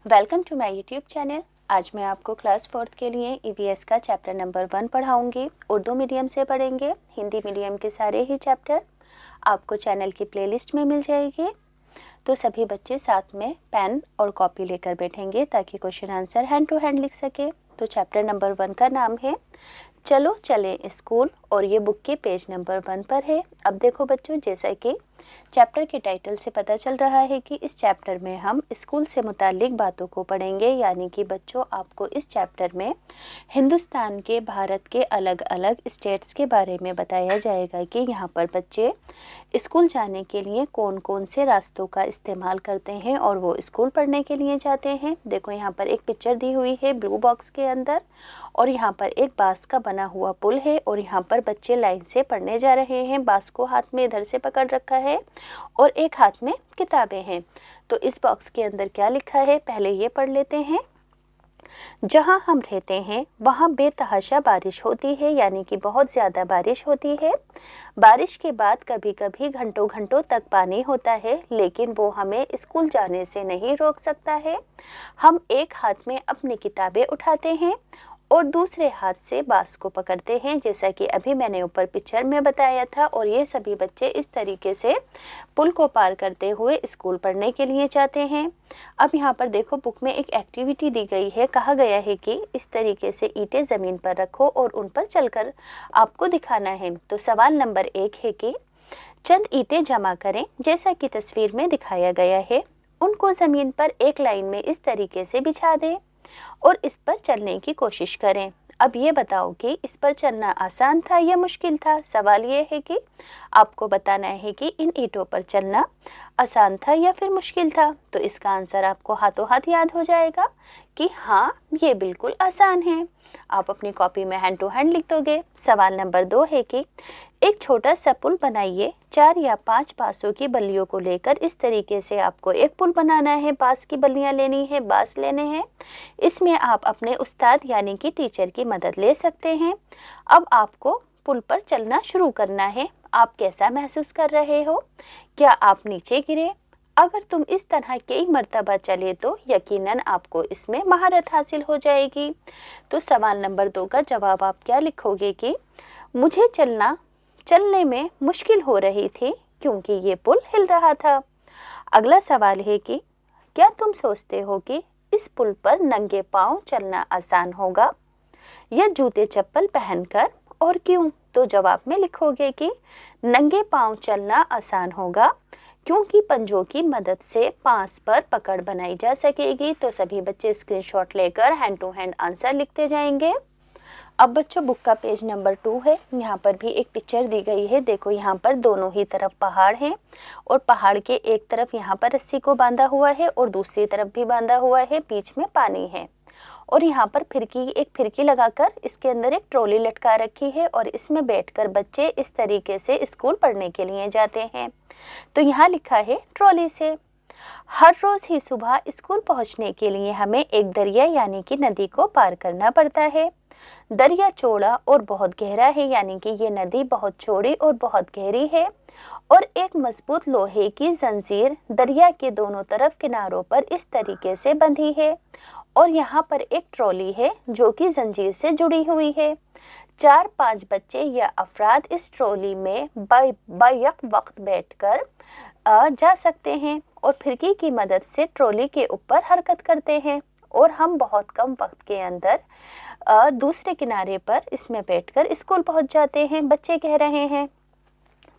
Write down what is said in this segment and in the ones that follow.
Welcome to my YouTube channel. आज मैं आपको क्लास 4th के लिए ईवीएस का चैप्टर नंबर 1 पढ़ाऊंगी। उर्दू मीडियम से पढ़ेंगे। हिंदी मीडियम के सारे ही चैप्टर आपको चैनल की प्लेलिस्ट में मिल जाएगी। तो सभी बच्चे साथ में पेन और कॉपी लेकर बैठेंगे ताकि question answer hand to hand लिख सके। तो चैप्टर नंबर 1 का नाम है चलो चलें स्कूल और ये बुक के पेज नंबर 1 पर है। अब देखो बच्चों, जैसा कि चैप्टर के टाइटल से पता चल रहा है कि इस चैप्टर में हम स्कूल से मुतालिक बातों को पढ़ेंगे। यानी कि बच्चों, आपको इस चैप्टर में हिंदुस्तान के, भारत के अलग अलग स्टेट्स के बारे में बताया जाएगा कि यहाँ पर बच्चे स्कूल जाने के लिए कौन कौन से रास्तों का इस्तेमाल करते हैं और वो स्कूल पढ़ने के लिए जाते हैं। देखो यहाँ पर एक पिक्चर दी हुई है ब्लू बॉक्स के अंदर, और यहाँ पर एक बांस का बना हुआ पुल है और यहाँ पर बच्चे लाइन से पढ़ने जा रहे हैं। बांस को हाथ में इधर से पकड़ रखा है और एक हाथ में किताबें हैं। तो इस बॉक्स के अंदर क्या लिखा है पहले ये पढ़ लेते हैं। जहाँ हम रहते हैं वहाँ बेतहाशा बारिश होती है, यानी कि बहुत ज़्यादा बारिश होती है। बारिश के बाद कभी कभी घंटों घंटों तक पानी होता है, लेकिन वो हमें स्कूल जाने से नहीं रोक सकता है। हम एक हाथ में अपनी किताबें उठाते हैं और दूसरे हाथ से बांस को पकड़ते हैं, जैसा कि अभी मैंने ऊपर पिक्चर में बताया था। और ये सभी बच्चे इस तरीके से पुल को पार करते हुए स्कूल पढ़ने के लिए जाते हैं। अब यहाँ पर देखो, बुक में एक एक्टिविटी दी गई है। कहा गया है कि इस तरीके से ईंटें ज़मीन पर रखो और उन पर चलकर आपको दिखाना है। तो सवाल नंबर 1 है कि चंद ईंटें जमा करें जैसा कि तस्वीर में दिखाया गया है। उनको ज़मीन पर एक लाइन में इस तरीके से बिछा दें और इस पर चलने की कोशिश करें। अब ये बताओ कि इस पर चलना आसान था या मुश्किल था। सवाल ये है कि आपको बताना है कि इन ईंटों पर चलना आसान था या फिर मुश्किल था। तो इसका आंसर आपको हाथों हाथ याद हो जाएगा कि हाँ, ये बिल्कुल आसान है। आप अपनी कॉपी में हैंड टू हैंड लिख दोगे। सवाल नंबर 2 है कि एक छोटा सा पुल बनाइए। 4 या 5 बांसों की बल्लियों को लेकर इस तरीके से आपको एक पुल बनाना है। बांस की बल्लियां लेनी है, बांस लेने हैं। इसमें आप अपने उस्ताद यानी कि टीचर की मदद ले सकते हैं। अब आपको पुल पर चलना शुरू करना है। आप कैसा महसूस कर रहे हो? क्या आप नीचे गिरे? अगर तुम इस तरह कई मर्तबा चले तो यकीनन आपको इसमें महारत हासिल हो जाएगी। तो सवाल नंबर 2 का जवाब आप क्या लिखोगे कि मुझे चलने में मुश्किल हो रही थी क्योंकि ये पुल हिल रहा था। अगला सवाल है कि क्या तुम सोचते हो कि इस पुल पर नंगे पांव चलना आसान होगा या जूते चप्पल पहनकर, और क्यों? तो जवाब में लिखोगे कि नंगे पांव चलना आसान होगा क्योंकि पंजों की मदद से पांस पर पकड़ बनाई जा सकेगी। तो सभी बच्चे स्क्रीनशॉट लेकर हैंड टू हैंड आंसर लिखते जाएंगे। अब बच्चों, बुक का पेज नंबर 2 है। यहाँ पर भी एक पिक्चर दी गई है। देखो, यहाँ पर दोनों ही तरफ पहाड़ हैं और पहाड़ के एक तरफ यहाँ पर रस्सी को बांधा हुआ है और दूसरी तरफ भी बांधा हुआ है। बीच में पानी है और यहाँ पर एक फिरकी लगाकर इसके अंदर एक ट्रॉली लटका रखी है और इसमें बैठकर बच्चे इस तरीके से स्कूल पढ़ने के लिए जाते हैं। तो यहाँ लिखा है ट्रॉली से। हर रोज ही सुबह स्कूल पहुँचने के लिए हमें एक दरिया यानी कि नदी को पार करना पड़ता है। दरिया चौड़ा और बहुत गहरा है, यानी कि ये नदी बहुत चौड़ी और बहुत गहरी है और एक मजबूत लोहे की जंजीर दरिया के दोनों तरफ किनारों पर इस तरीके से बंधी है और यहाँ पर एक ट्रॉली है जो कि जंजीर से जुड़ी हुई है। 4-5 बच्चे या अफराद इस ट्रॉली में बैक वक्त बैठकर जा सकते हैं और फिरकी की मदद से ट्रॉली के ऊपर हरकत करते हैं और हम बहुत कम वक्त के अंदर दूसरे किनारे पर इसमें बैठकर स्कूल पहुंच जाते हैं, बच्चे कह रहे हैं।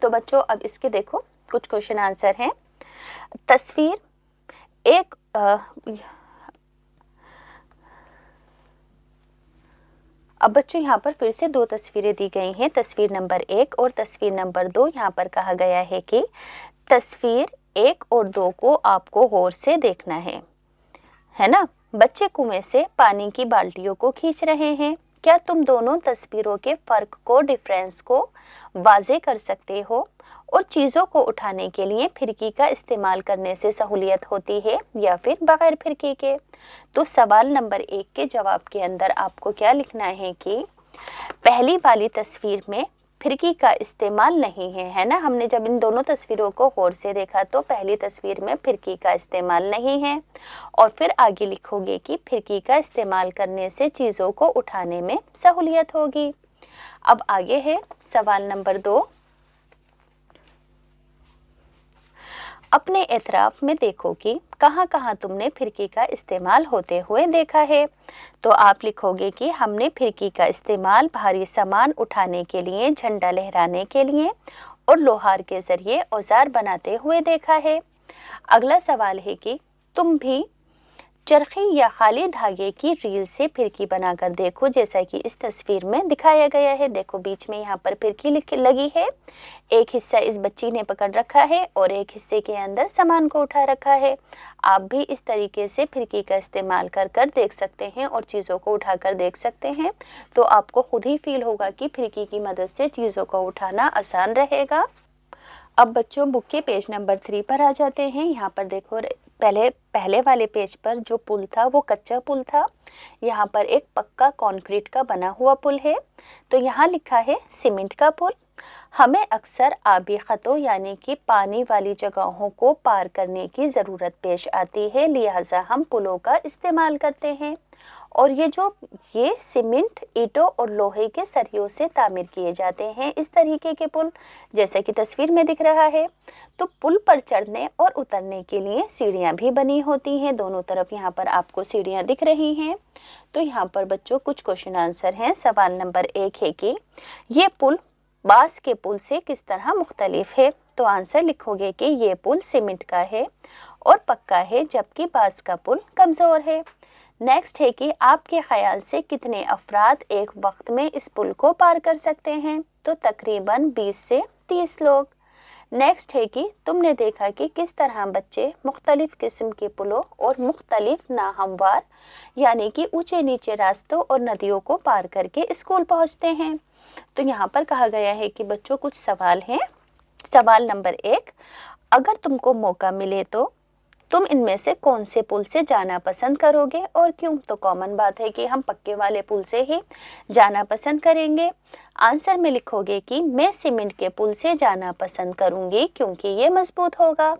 तो बच्चों, अब इसके देखो कुछ क्वेश्चन आंसर हैं। तस्वीर एक अब बच्चों, यहाँ पर फिर से 2 तस्वीरें दी गई हैं, तस्वीर नंबर 1 और तस्वीर नंबर 2। यहाँ पर कहा गया है कि तस्वीर 1 और 2 को आपको गौर से देखना है ना। बच्चे कुएं से पानी की बाल्टियों को खींच रहे हैं। क्या तुम दोनों तस्वीरों के फर्क को, डिफरेंस को वाजे कर सकते हो? और चीज़ों को उठाने के लिए फिरकी का इस्तेमाल करने से सहूलियत होती है या फिर बगैर फिरकी के? तो सवाल नंबर 1 के जवाब के अंदर आपको क्या लिखना है कि पहली वाली तस्वीर में फिरकी का इस्तेमाल नहीं है, है ना। हमने जब इन दोनों तस्वीरों को गौर से देखा तो पहली तस्वीर में फिरकी का इस्तेमाल नहीं है, और फिर आगे लिखोगे कि फिरकी का इस्तेमाल करने से चीज़ों को उठाने में सहूलियत होगी। अब आगे है सवाल नंबर 2। अपने एतराफ़ में देखो कि कहाँ कहाँ तुमने फिरकी का इस्तेमाल होते हुए देखा है। तो आप लिखोगे कि हमने फिरकी का इस्तेमाल भारी सामान उठाने के लिए, झंडा लहराने के लिए और लोहार के ज़रिए औजार बनाते हुए देखा है। अगला सवाल है कि तुम भी चरखी या खाली धागे की रील से फिरकी बनाकर देखो, जैसा कि इस तस्वीर में दिखाया गया है। देखो बीच में यहाँ पर फिरकी लगी है, एक हिस्सा इस बच्ची ने पकड़ रखा है और एक हिस्से के अंदर सामान को उठा रखा है। आप भी इस तरीके से फिरकी का इस्तेमाल कर देख सकते हैं और चीज़ों को उठाकर देख सकते हैं, तो आपको खुद ही फील होगा कि फिरकी की मदद से चीज़ों को उठाना आसान रहेगा। अब बच्चों बुक के पेज नंबर 3 पर आ जाते हैं। यहाँ पर देखो पहले वाले पेज पर जो पुल था वो कच्चा पुल था, यहाँ पर एक पक्का कंक्रीट का बना हुआ पुल है। तो यहाँ लिखा है सीमेंट का पुल। हमें अक्सर आबी खतों यानी कि पानी वाली जगहों को पार करने की ज़रूरत पेश आती है, लिहाजा हम पुलों का इस्तेमाल करते हैं। और ये सीमेंट, ईंटों और लोहे के सरियों से तामीर किए जाते हैं इस तरीके के पुल, जैसे कि तस्वीर में दिख रहा है। तो पुल पर चढ़ने और उतरने के लिए सीढ़ियाँ भी बनी होती हैं, दोनों तरफ यहाँ पर आपको सीढ़ियाँ दिख रही हैं। तो यहाँ पर बच्चों कुछ क्वेश्चन आंसर हैं। सवाल नंबर 1 है कि ये पुल बांस के पुल से किस तरह मुख्तलिफ है। तो आंसर लिखोगे कि ये पुल सीमेंट का है और पक्का है, जबकि बांस का पुल कमज़ोर है। नेक्स्ट है कि आपके ख्याल से कितने अफराद एक वक्त में इस पुल को पार कर सकते हैं। तो तकरीबन 20 से 30 लोग। नेक्स्ट है कि तुमने देखा कि किस तरह बच्चे मुख्तलिफ किस्म के पुलों और मुख्तलिफ नाहमवार यानी कि ऊंचे नीचे रास्तों और नदियों को पार करके स्कूल पहुंचते हैं। तो यहाँ पर कहा गया है कि बच्चों कुछ सवाल हैं। सवाल नंबर 1, अगर तुमको मौका मिले तो तुम इनमें से कौन से पुल से जाना पसंद करोगे और क्यों। तो कॉमन बात है कि हम पक्के वाले पुल से ही जाना पसंद करेंगे। आंसर में लिखोगे कि मैं सीमेंट के पुल से जाना पसंद करूंगी क्योंकि ये मजबूत होगा।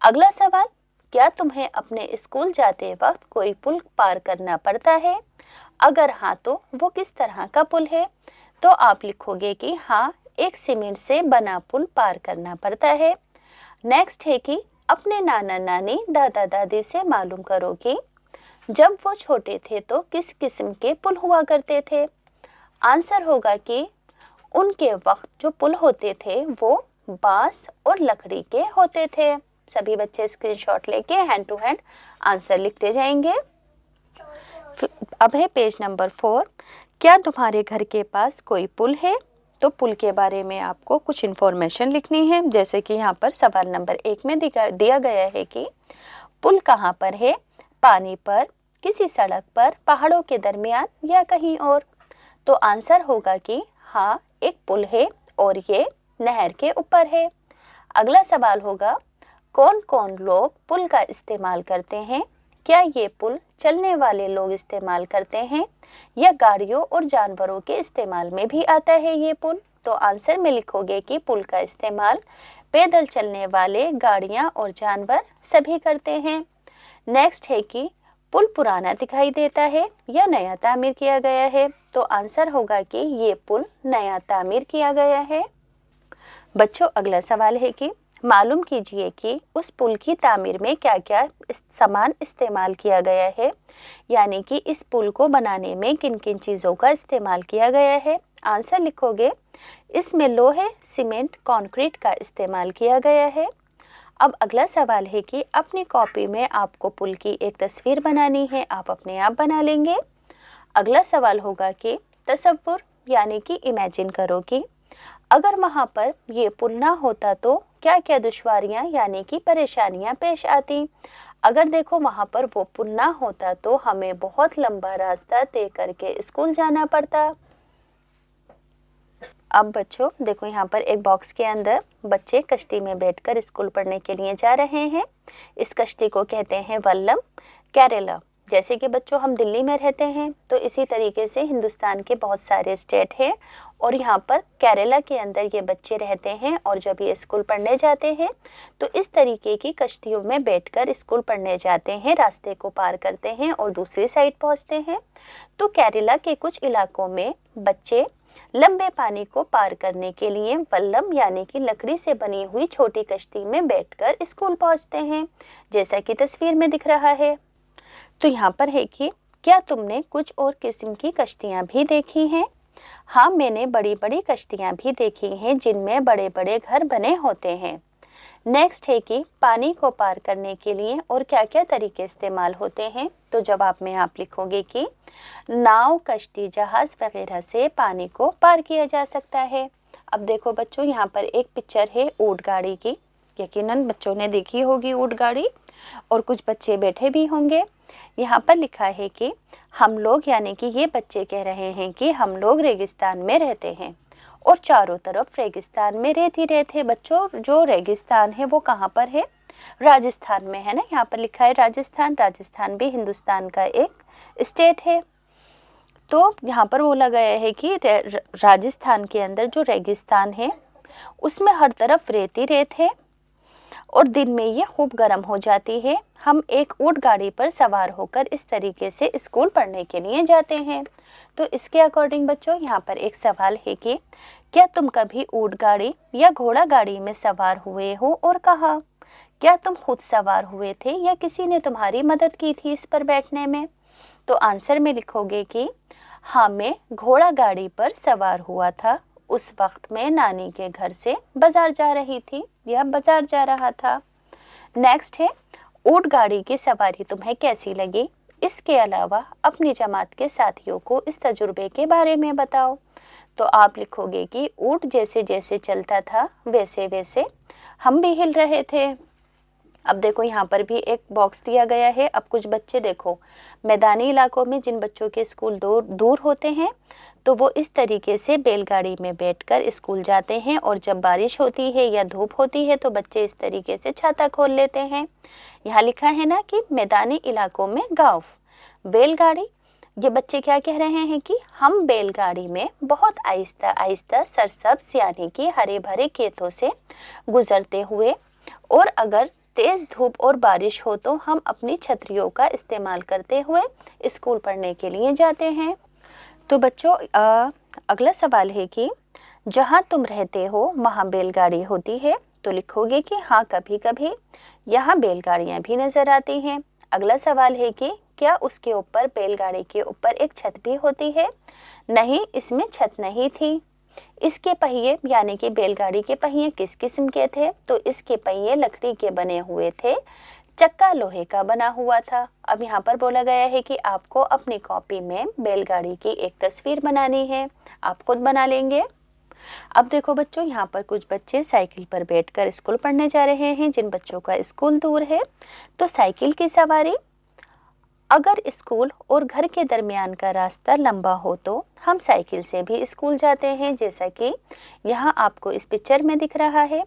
अगला सवाल, क्या तुम्हें अपने स्कूल जाते वक्त कोई पुल पार करना पड़ता है? अगर हाँ तो वो किस तरह का पुल है। तो आप लिखोगे कि हाँ, एक सीमेंट से बना पुल पार करना पड़ता है। नेक्स्ट है कि अपने नाना नानी दादा दादी से मालूम करो कि जब वो छोटे थे तो किस किस्म के पुल हुआ करते थे। आंसर होगा कि उनके वक्त जो पुल होते थे वो बांस और लकड़ी के होते थे। सभी बच्चे स्क्रीनशॉट लेके हैंड टू हैंड आंसर लिखते जाएंगे। अब है पेज नंबर 4, क्या तुम्हारे घर के पास कोई पुल है। तो पुल के बारे में आपको कुछ इन्फॉर्मेशन लिखनी है, जैसे कि यहाँ पर सवाल नंबर 1 में दिया गया है कि पुल कहाँ पर है, पानी पर, किसी सड़क पर, पहाड़ों के दरमियान या कहीं और। तो आंसर होगा कि हाँ, एक पुल है और ये नहर के ऊपर है। अगला सवाल होगा, कौन कौन लोग पुल का इस्तेमाल करते हैं। क्या ये पुल चलने वाले लोग इस्तेमाल करते हैं या गाड़ियों और जानवरों के इस्तेमाल में भी आता है ये पुल। तो आंसर में लिखोगे कि पुल का इस्तेमाल पैदल चलने वाले, गाड़ियां और जानवर सभी करते हैं। नेक्स्ट है कि पुल पुराना दिखाई देता है या नया तामीर किया गया है। तो आंसर होगा कि ये पुल नया तामीर किया गया है। बच्चों अगला सवाल है कि मालूम कीजिए कि उस पुल की तामीर में क्या क्या सामान इस्तेमाल किया गया है, यानी कि इस पुल को बनाने में किन किन चीज़ों का इस्तेमाल किया गया है। आंसर लिखोगे, इसमें लोहे, सीमेंट, कंक्रीट का इस्तेमाल किया गया है। अब अगला सवाल है कि अपनी कॉपी में आपको पुल की एक तस्वीर बनानी है, आप अपने आप बना लेंगे। अगला सवाल होगा कि तसव्वुर यानी कि इमेजिन करो कि अगर वहाँ पर ये पुल ना होता तो क्या क्या दुश्वारियाँ यानी कि परेशानियाँ पेश आती। अगर देखो वहाँ पर वो पुल ना होता तो हमें बहुत लंबा रास्ता तय करके स्कूल जाना पड़ता। अब बच्चों देखो यहाँ पर एक बॉक्स के अंदर बच्चे कश्ती में बैठकर स्कूल पढ़ने के लिए जा रहे हैं। इस कश्ती को कहते हैं वल्लम, केरला। जैसे कि बच्चों हम दिल्ली में रहते हैं, तो इसी तरीके से हिंदुस्तान के बहुत सारे स्टेट हैं और यहाँ पर केरला के अंदर ये बच्चे रहते हैं और जब ये स्कूल पढ़ने जाते हैं तो इस तरीके की कश्तियों में बैठकर स्कूल पढ़ने जाते हैं, रास्ते को पार करते हैं और दूसरी साइड पहुँचते हैं। तो केरला के कुछ इलाकों में बच्चे लंबे पानी को पार करने के लिए वल्लम यानी कि लकड़ी से बनी हुई छोटी कश्ती में बैठकर स्कूल पहुँचते हैं, जैसा कि तस्वीर में दिख रहा है। तो यहाँ पर है कि क्या तुमने कुछ और किस्म की कश्तियाँ भी देखी हैं? हाँ, मैंने बड़ी बड़ी कश्तियाँ भी देखी हैं जिनमें बड़े बड़े घर बने होते हैं। नेक्स्ट है कि पानी को पार करने के लिए और क्या क्या तरीके इस्तेमाल होते हैं। तो जवाब में आप लिखोगे कि नाव, कश्ती, जहाज़ वगैरह से पानी को पार किया जा सकता है। अब देखो बच्चों, यहाँ पर एक पिक्चर है ऊँट गाड़ी की। यकीनन बच्चों ने देखी होगी ऊँट गाड़ी और कुछ बच्चे बैठे भी होंगे। यहाँ पर लिखा है कि हम लोग यानी कि ये बच्चे कह रहे हैं कि हम लोग रेगिस्तान में रहते हैं और चारों तरफ रेगिस्तान में रेत ही रेत है। बच्चों, जो रेगिस्तान है वो कहाँ पर है? राजस्थान में है ना। यहाँ पर लिखा है राजस्थान। राजस्थान भी हिंदुस्तान का एक स्टेट है। तो यहाँ पर बोला गया है कि राजस्थान के अंदर जो रेगिस्तान है उसमें हर तरफ रेत ही रेत है और दिन में ये खूब गर्म हो जाती है। हम एक ऊँट गाड़ी पर सवार होकर इस तरीके से स्कूल पढ़ने के लिए जाते हैं। तो इसके अकॉर्डिंग बच्चों यहाँ पर एक सवाल है कि क्या तुम कभी ऊँट गाड़ी या घोड़ा गाड़ी में सवार हुए हो और कहाँ? क्या तुम खुद सवार हुए थे या किसी ने तुम्हारी मदद की थी इस पर बैठने में? तो आंसर में लिखोगे कि हाँ, मैं घोड़ा गाड़ी पर सवार हुआ था। उस वक्त मैं नानी के घर से बाजार जा रही थी या बाजार जा रहा था। नेक्स्ट है ऊँट गाड़ी की सवारी तुम्हें कैसी लगी? इसके अलावा अपनी जमात के साथियों को इस तजुर्बे के बारे में बताओ। तो आप लिखोगे कि ऊँट जैसे जैसे चलता था वैसे वैसे हम भी हिल रहे थे। अब देखो यहाँ पर भी एक बॉक्स दिया गया है। अब कुछ बच्चे देखो, मैदानी इलाकों में जिन बच्चों के स्कूल दूर होते हैं तो वो इस तरीके से बैलगाड़ी में बैठकर स्कूल जाते हैं और जब बारिश होती है या धूप होती है तो बच्चे इस तरीके से छाता खोल लेते हैं। यहाँ लिखा है ना कि मैदानी इलाकों में गाँव बैलगाड़ी। ये बच्चे क्या कह रहे हैं कि हम बैलगाड़ी में बहुत आहिस्ता आहिस्ता सरसब्ज यानी कि हरे भरे खेतों से गुजरते हुए और अगर तेज़ धूप और बारिश हो तो हम अपनी छतरियों का इस्तेमाल करते हुए स्कूल पढ़ने के लिए जाते हैं। तो बच्चों अगला सवाल है कि जहाँ तुम रहते हो वहाँ बैलगाड़ी होती है? तो लिखोगे कि हाँ, कभी कभी यहाँ बैलगाड़ियाँ भी नज़र आती हैं। अगला सवाल है कि क्या उसके ऊपर बैलगाड़ी के ऊपर एक छत भी होती है? नहीं, इसमें छत नहीं थी। इसके पहिए यानी कि बैलगाड़ी के पहिए किस किस्म के थे? तो इसके पहिए लकड़ी के बने हुए थे, चक्का लोहे का बना हुआ था। अब यहाँ पर बोला गया है कि आपको अपनी कॉपी में बैलगाड़ी की एक तस्वीर बनानी है। आप खुद बना लेंगे। अब देखो बच्चों, यहाँ पर कुछ बच्चे साइकिल पर बैठकर स्कूल पढ़ने जा रहे हैं। जिन बच्चों का स्कूल दूर है तो साइकिल की सवारी, अगर स्कूल और घर के दरमियान का रास्ता लंबा हो तो हम साइकिल से भी स्कूल जाते हैं, जैसा कि यहाँ आपको इस पिक्चर में दिख रहा है।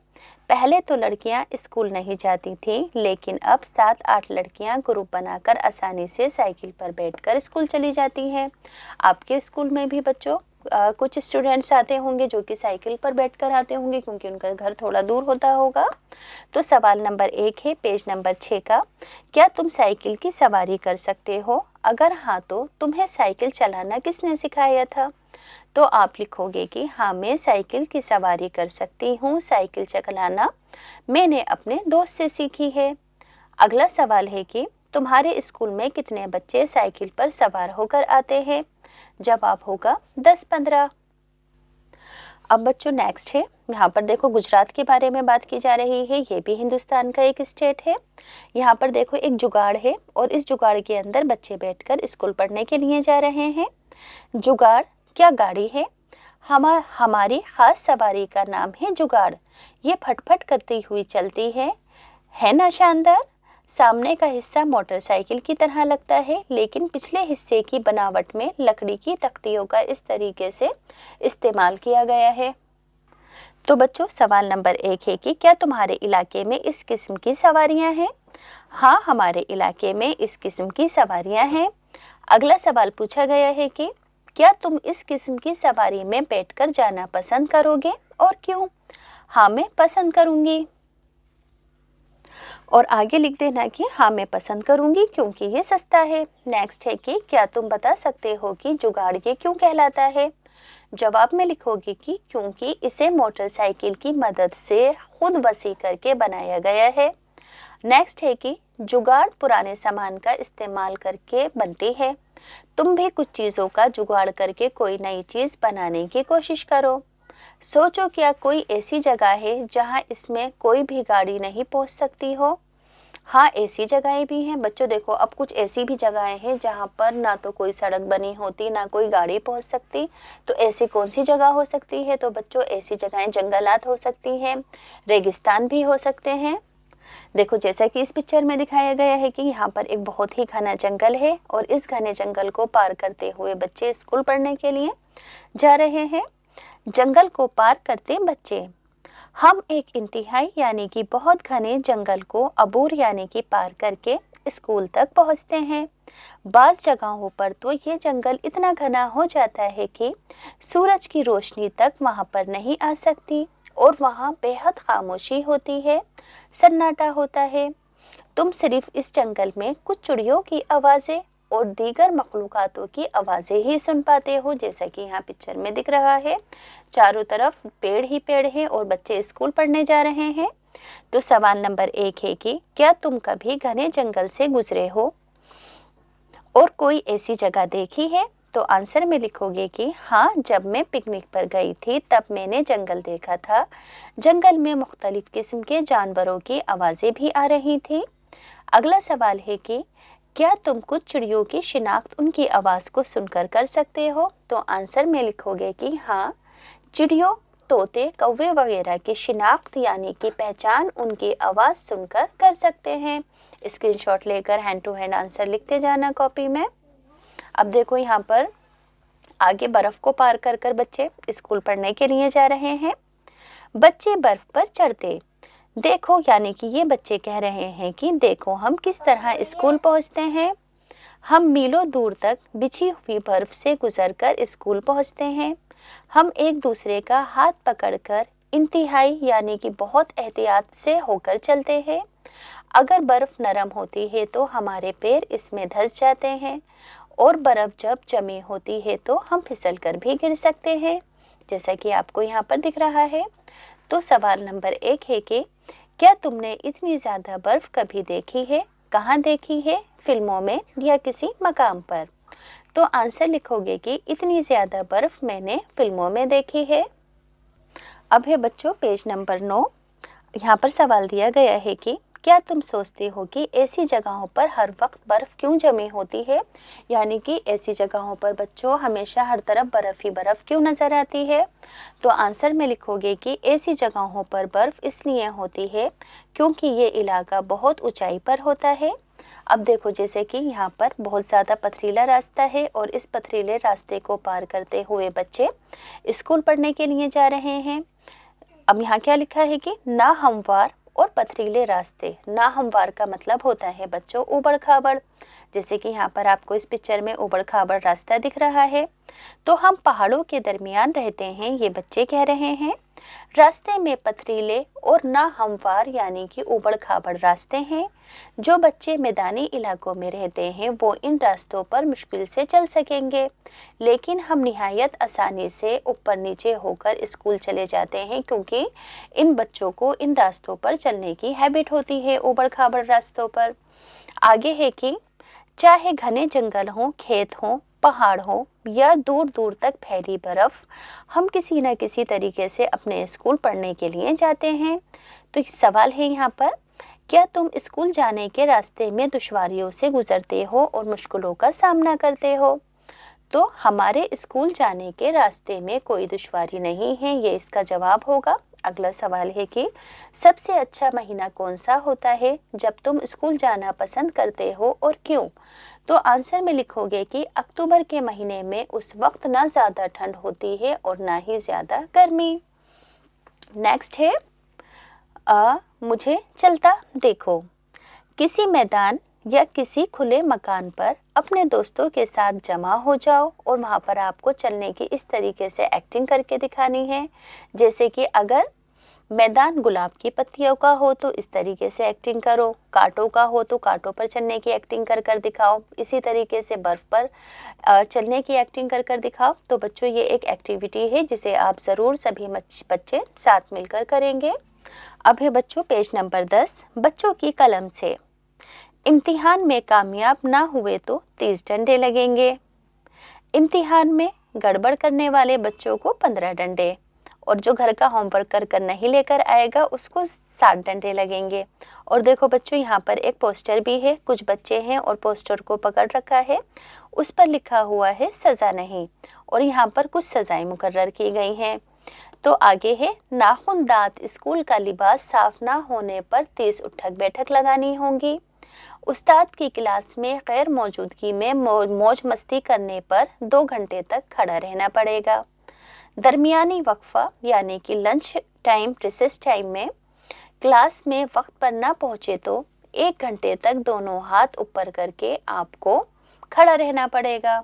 पहले तो लड़कियाँ स्कूल नहीं जाती थी, लेकिन अब 7-8 लड़कियाँ ग्रुप बनाकर आसानी से साइकिल पर बैठकर स्कूल चली जाती हैं। आपके स्कूल में भी बच्चों कुछ स्टूडेंट्स आते होंगे जो कि साइकिल पर बैठकर आते होंगे क्योंकि उनका घर थोड़ा दूर होता होगा। तो सवाल नंबर 1 है पेज नंबर 6 का, क्या तुम साइकिल की सवारी कर सकते हो? अगर हाँ तो तुम्हें साइकिल चलाना किसने सिखाया था? तो आप लिखोगे कि हाँ, मैं साइकिल की सवारी कर सकती हूँ। साइकिल चलाना मैंने अपने दोस्त से सीखी है। अगला सवाल है कि तुम्हारे स्कूल में कितने बच्चे साइकिल पर सवार होकर आते हैं? जवाब होगा 10-15। अब बच्चों नेक्स्ट है, यहाँ पर देखो गुजरात के बारे में बात की जा रही है। ये भी हिंदुस्तान का एक स्टेट है। यहाँ पर देखो एक जुगाड़ है और इस जुगाड़ के अंदर बच्चे बैठकर स्कूल पढ़ने के लिए जा रहे हैं। जुगाड़ क्या गाड़ी है? हमारी खास सवारी का नाम है जुगाड़। ये फटफट करती हुई चलती है ना शानदार? सामने का हिस्सा मोटरसाइकिल की तरह लगता है, लेकिन पिछले हिस्से की बनावट में लकड़ी की तख्तियों का इस तरीके से इस्तेमाल किया गया है। तो बच्चों सवाल नंबर 1 है कि क्या तुम्हारे इलाके में इस किस्म की सवारियां हैं? हाँ, हमारे इलाके में इस किस्म की सवारियाँ हैं। अगला सवाल पूछा गया है कि क्या तुम इस किस्म की सवारी में बैठकर जाना पसंद करोगे और क्यों? हाँ, मैं पसंद करूँगी। और आगे लिख देना कि हाँ, मैं पसंद करूँगी क्योंकि ये सस्ता है। नेक्स्ट है कि क्या तुम बता सकते हो कि जुगाड़ ये क्यों कहलाता है? जवाब में लिखोगे कि क्योंकि इसे मोटरसाइकिल की मदद से खुद वसी करके बनाया गया है। नेक्स्ट है कि जुगाड़ पुराने सामान का इस्तेमाल करके बनती है। तुम भी कुछ चीज़ों का जुगाड़ करके कोई नई चीज़ बनाने की कोशिश करो। सोचो, क्या कोई ऐसी जगह है जहां इसमें कोई भी गाड़ी नहीं पहुंच सकती हो? हाँ, ऐसी जगहें भी हैं बच्चों। देखो, अब कुछ ऐसी भी जगहें हैं जहाँ पर ना तो कोई सड़क बनी होती, ना कोई गाड़ी पहुँच सकती। तो ऐसी कौन सी जगह हो सकती है? तो बच्चों, ऐसी जगहें जंगलात हो सकती हैं, रेगिस्तान भी हो सकते हैं। देखो, जैसा कि इस पिक्चर में दिखाया गया है कि यहाँ पर एक बहुत ही घना जंगल है और इस घने जंगल को पार करते हुए बच्चे स्कूल पढ़ने के लिए जा रहे हैं। जंगल को पार करते बच्चे, हम एक इंतहाई यानी कि बहुत घने जंगल को अबूर यानी कि पार करके स्कूल तक पहुंचते हैं। बाज़ जगहों पर तो ये जंगल इतना घना हो जाता है कि सूरज की रोशनी तक वहां पर नहीं आ सकती और वहां बेहद खामोशी होती है, सन्नाटा होता है। तुम सिर्फ इस जंगल में कुछ चिड़ियों की आवाज़ें और दीगर मखलूकातों की आवाज़ें ही सुन पाते हो, जैसा कि यहाँ पिक्चर में दिख रहा है। चारों तरफ पेड़ ही पेड़ हैं और बच्चे स्कूल पढ़ने जा रहे हैं। तो सवाल नंबर 1 है कि क्या तुम कभी घने जंगल से गुजरे हो और कोई ऐसी जगह देखी है? तो आंसर में लिखोगे कि हाँ, जब मैं पिकनिक पर गई थी तब मैंने जंगल देखा था। जंगल में मुख्तलिफ किस्म के जानवरों की आवाज़ें भी आ रही थी। अगला सवाल है कि क्या तुम कुछ चिड़ियों की शिनाख्त उनकी आवाज़ को सुनकर कर सकते हो? तो आंसर में लिखोगे कि हाँ, चिड़ियों, तोते, कौवे वगैरह की शिनाख्त यानी कि पहचान उनकी आवाज़ सुनकर कर सकते हैं। स्क्रीनशॉट लेकर हैंड टू हैंड आंसर लिखते जाना कॉपी में। अब देखो, यहाँ पर आगे बर्फ़ को पार कर कर बच्चे स्कूल पढ़ने के लिए जा रहे हैं। बच्चे बर्फ़ पर चढ़ते, देखो, यानी कि ये बच्चे कह रहे हैं कि देखो हम किस तरह स्कूल पहुंचते हैं। हम मीलों दूर तक बिछी हुई बर्फ से गुजरकर स्कूल पहुंचते हैं। हम एक दूसरे का हाथ पकड़कर इंतहाई यानी कि बहुत एहतियात से होकर चलते हैं। अगर बर्फ नरम होती है तो हमारे पैर इसमें धंस जाते हैं और बर्फ जब जमी होती है तो हम फिसल कर भी गिर सकते हैं, जैसा कि आपको यहाँ पर दिख रहा है। तो सवाल नंबर 1 है कि क्या तुमने इतनी ज़्यादा बर्फ़ कभी देखी है? कहाँ देखी है? फिल्मों में या किसी मकाम पर? तो आंसर लिखोगे कि इतनी ज़्यादा बर्फ़ मैंने फिल्मों में देखी है। अब है बच्चों पेज नंबर 9। यहाँ पर सवाल दिया गया है कि क्या तुम सोचते हो कि ऐसी जगहों पर हर वक्त बर्फ़ क्यों जमी होती है? यानी कि ऐसी जगहों पर बच्चों हमेशा हर तरफ बर्फ़ ही बर्फ़ क्यों नज़र आती है? तो आंसर में लिखोगे कि ऐसी जगहों पर बर्फ़ इसलिए होती है क्योंकि ये इलाका बहुत ऊंचाई पर होता है। अब देखो, जैसे कि यहाँ पर बहुत ज़्यादा पथरीला रास्ता है और इस पथरीले रास्ते को पार करते हुए बच्चे स्कूल पढ़ने के लिए जा रहे हैं। अब यहाँ क्या लिखा है कि ना हमवार और पथरीले रास्ते। ना हमवार का मतलब होता है बच्चों ऊबड़ खाबड़, जैसे कि यहाँ पर आपको इस पिक्चर में ऊबड़ खाबड़ रास्ता दिख रहा है। तो हम पहाड़ों के दरमियान रहते हैं, ये बच्चे कह रहे हैं। रास्ते में पथरीले और ना हमवार यानी कि ऊबड़ खाबड़ रास्ते हैं। जो बच्चे मैदानी इलाकों में रहते हैं वो इन रास्तों पर मुश्किल से चल सकेंगे, लेकिन हम निहायत आसानी से ऊपर नीचे होकर स्कूल चले जाते हैं क्योंकि इन बच्चों को इन रास्तों पर चलने की हैबिट होती है, ऊबड़ खाबड़ रास्तों पर। आगे है कि चाहे घने जंगल हों, खेत हों, पहाड़ हो या दूर दूर तक फैली बर्फ, हम किसी न किसी तरीके से अपने स्कूल पढ़ने के लिए जाते हैं। तो सवाल है यहाँ पर, क्या तुम स्कूल जाने के रास्ते में दुश्वारियों से गुजरते हो और मुश्किलों का सामना करते हो? तो हमारे स्कूल जाने के रास्ते में कोई दुश्वारी नहीं है, ये इसका जवाब होगा। अगला सवाल है कि सबसे अच्छा महीना कौन सा होता है जब तुम स्कूल जाना पसंद करते हो और क्यों? तो आंसर में लिखोगे कि अक्टूबर के महीने में उस वक्त ना ज़्यादा ठंड होती है और ना ही ज़्यादा गर्मी। नेक्स्ट है मुझे चलता देखो। किसी मैदान या किसी खुले मकान पर अपने दोस्तों के साथ जमा हो जाओ और वहाँ पर आपको चलने की इस तरीके से एक्टिंग करके दिखानी है। जैसे कि अगर मैदान गुलाब की पत्तियों का हो तो इस तरीके से एक्टिंग करो, कांटों का हो तो कांटों पर चलने की एक्टिंग कर कर दिखाओ, इसी तरीके से बर्फ़ पर चलने की एक्टिंग कर कर दिखाओ। तो बच्चों ये एक एक्टिविटी है जिसे आप ज़रूर सभी बच्चे साथ मिलकर करेंगे। अब है बच्चों पेज नंबर 10, बच्चों की कलम से। इम्तिहान में कामयाब ना हुए तो 30 डंडे लगेंगे। इम्तिहान में गड़बड़ करने वाले बच्चों को 15 डंडे और जो घर का होमवर्क कर कर नहीं लेकर आएगा उसको 60 डंडे लगेंगे। और देखो बच्चों यहाँ पर एक पोस्टर भी है, कुछ बच्चे हैं और पोस्टर को पकड़ रखा है, उस पर लिखा हुआ है सज़ा नहीं, और यहाँ पर कुछ सज़ाएं मुकर्रर की गई हैं। तो आगे है नाखून, दांत, स्कूल का लिबास साफ ना होने पर 30 उठक बैठक लगानी होंगी। उस्ताद की क्लास में गैर मौजूदगी में मौज मस्ती करने पर 2 घंटे तक खड़ा रहना पड़ेगा। दरमियानी वक्फा यानी कि लंच टाइम, रिसेस टाइम में क्लास में वक्त पर ना पहुँचे तो 1 घंटे तक दोनों हाथ ऊपर करके आपको खड़ा रहना पड़ेगा।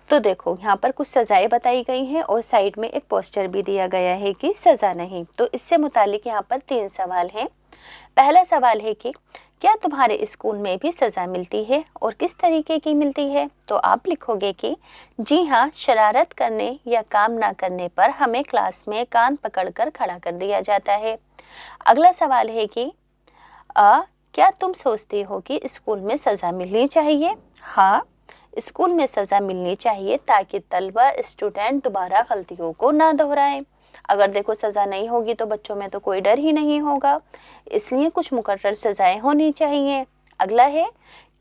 तो देखो यहाँ पर कुछ सज़ाएं बताई गई हैं और साइड में एक पोस्टर भी दिया गया है कि सज़ा नहीं। तो इससे मुतालिक यहाँ पर 3 सवाल हैं। पहला सवाल है कि क्या तुम्हारे स्कूल में भी सज़ा मिलती है और किस तरीके की मिलती है? तो आप लिखोगे कि जी हाँ, शरारत करने या काम ना करने पर हमें क्लास में कान पकड़कर खड़ा कर दिया जाता है। अगला सवाल है कि क्या तुम सोचते हो कि स्कूल में सज़ा मिलनी चाहिए? हाँ, स्कूल में सज़ा मिलनी चाहिए ताकि तलबा, स्टूडेंट दोबारा गलतियों को ना दोहराएं। अगर देखो सज़ा नहीं होगी तो बच्चों में तो कोई डर ही नहीं होगा, इसलिए कुछ मुकर्रर सज़ाएं होनी चाहिए। अगला है,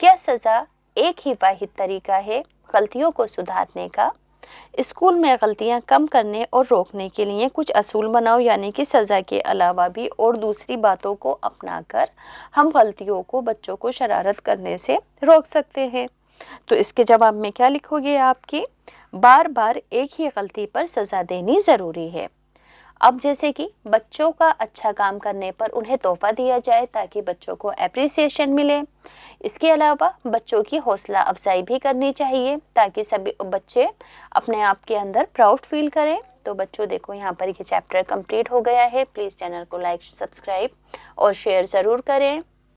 क्या सज़ा एक ही वाहिद तरीका है गलतियों को सुधारने का? स्कूल में गलतियां कम करने और रोकने के लिए कुछ असूल बनाओ, यानी कि सज़ा के अलावा भी और दूसरी बातों को अपनाकर हम गलतियों को, बच्चों को शरारत करने से रोक सकते हैं। तो इसके जवाब में क्या लिखोगे आपकी? बार बार एक ही गलती पर सज़ा देनी ज़रूरी है। अब जैसे कि बच्चों का अच्छा काम करने पर उन्हें तोहफा दिया जाए ताकि बच्चों को एप्रिसिएशन मिले। इसके अलावा बच्चों की हौसला अफजाई भी करनी चाहिए ताकि सभी बच्चे अपने आप के अंदर प्राउड फील करें। तो बच्चों देखो यहाँ पर ये चैप्टर कंप्लीट हो गया है। प्लीज़ चैनल को लाइक, सब्सक्राइब और शेयर ज़रूर करें।